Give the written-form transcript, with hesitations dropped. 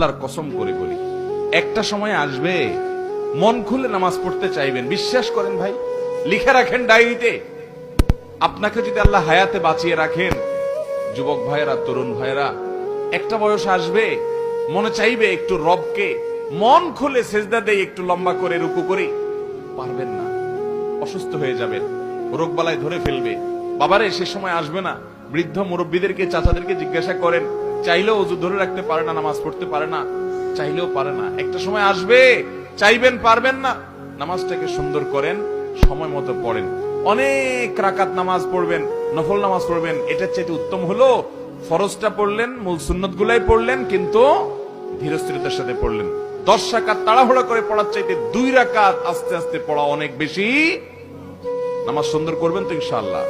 আল্লাহর কসম করে বলি, একটা সময় আসবে মন খুলে নামাজ পড়তে চাইবেন। বিশ্বাস করেন ভাই, লিখে রাখেন ডায়েরিতে। আপনাকে যদি আল্লাহ হায়াতে বাঁচিয়ে রাখেন, যুবক ভাইয়েরা, তরুণ ভাইয়েরা, একটা বয়স আসবে মনে চাইবে একটু রবকে মন খুলে সেজদা দেই, একটু লম্বা করে রুকু করি। পারবেন না, অসুস্থ হয়ে যাবেন, রোগবালাই ধরে ফেলবে। বাবারে, সে সময় আসবে না। বৃদ্ধ মুরব্বীদেরকে, চাচাদেরকে জিজ্ঞাসা করেন, চাইলেও ওযু ধরে রাখতে পারে না, নামাজ পড়তে পারে না, চাইলেও পারে না। একটা সময় আসবে চাইবেন, পারবেন না। নামাজটাকে সুন্দর করেন, সময় মতো পড়েন। অনেক রাকাত নামাজ পড়বেন, নফল নামাজ পড়বেন। এটার চাইতে উত্তম হলো ফরজটা পড়লেন, মূল সুন্নত গুলাই পড়লেন, কিন্তু ধীরস্থিরতার সাথে পড়লেন। 10 রাকাত তাড়াহুড়া করে পড়ার চাইতে 2 রাকাত আস্তে আস্তে পড়া অনেক বেশি। নামাজ সুন্দর করবেন তো ইনশাআল্লাহ।